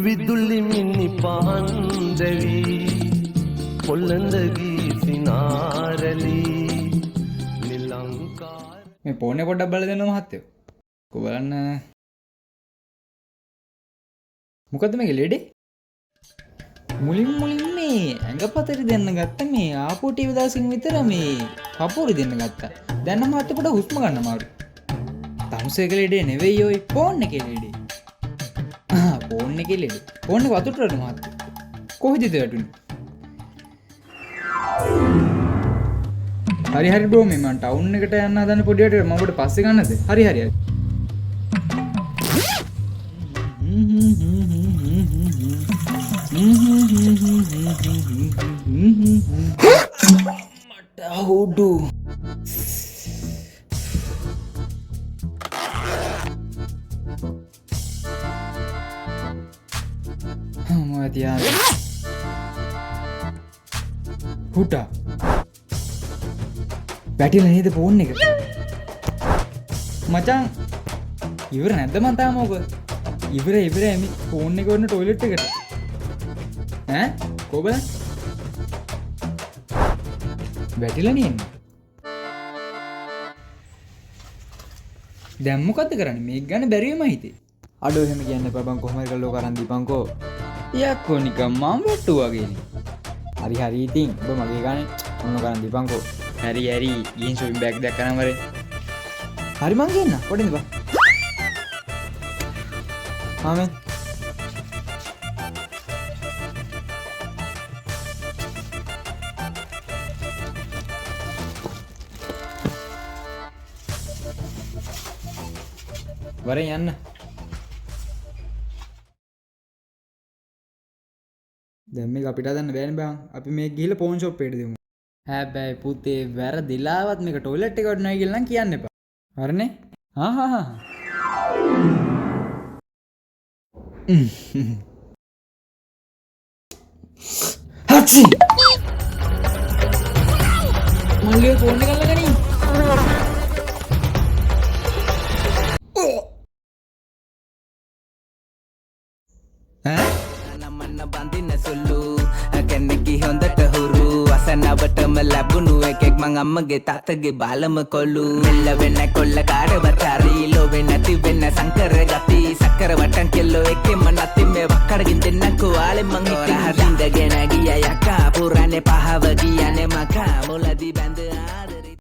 විදුලි මිනි පහන් දැවි පොළඳගී සිනාරලි නිලංකාර මේ ෆෝන් එක පොඩ්ඩක් බලලා දෙන්න මහත්තයෝ. කො බලන්න. මොකද්ද මේක ලෙඩේ? මුලින් මේ ඇඟපතට දෙන්න ගත්ත මේ ආපෝ ටීවී දාසින් විතර මේ කපුරි දෙන්න ගත්තා. දැන් නම් මහත්තයා පොඩ හුස්ම ගන්න අමාරු. තමුසේ ලෙඩේ නෙවෙයි ඔය ෆෝන් එකේ ලෙඩේ. ෆෝන් එකේ ලෙඩේ. ෆෝන් එක වතුරට වැටුණා මහත්තයා. කොහෙද ඉත වැටුනේ? හරි බ්‍රෝ මේ මම ටවුන් එකට යන්න හදන පොඩියට මම ඔබට පස්සේ ගන්නද? හරි. මට හොඩු. මොකද යාර? හුටා වැටිලා නේද ෆෝන් එක? මචං ඉවර නැද්ද මන්තාම ඔබ? ඉවර එමි ෆෝන් එක වන්න ටොයිලට් එකට. ඈ කොබල? වැටිලා නේද? දැන් මොකද්ද කරන්නේ? මේක ගන්න බැරි වෙම හිතේ. අඩෝ එහෙම කියන්න එපා බං කොහොම හරි කරලා ඔක අරන් දීපන්කෝ. යක්කෝ නිකන් මම වැට්ටු වගේනේ. හරි ඉතින් ඔබ මගේ ගානේ මොන කරන් දීපන්කෝ. හරි ගිහින් shopping bag දෙයක් කරන් වරේ. හරි මං ගේන්න පොඩින්ද බා. ආමෙන්. වරේ යන්න. දැන් මේක අපිට හදන්න බෑනේ බං. අපි මේක ගිහලා ෆෝන් ෂොප් එකට දෙමු. හැබැයි පුතේ වැරදිලාවත් මේක ටොයිලට් එකට නෑ කියලා නම් කියන්න එපා. හරිනේ? හා. හච්චි. මල්ලිය ෆෝන් එක අල්ලගනි. නමන්න බඳින්න සුළු කැන්නකි හොඳට හුරු අසනවටම ලැබුණු එකෙක් මං අම්මගේ තාත්තගේ බාලම කොල්ලු මෙල්ල වෙන්න කොල්ල කාඩ බතරි ලෝවෙ නැති වෙන්න සංකර ගති සක්කර වටන් කෙල්ලෝ එකෙම නැති මේ වක්කඩකින් දෙන්නකෝ ආලෙ මං හිටින් හිඳගෙන ගියා යකා පුරානේ පහව ගියානේ මකා මුලදී බැඳ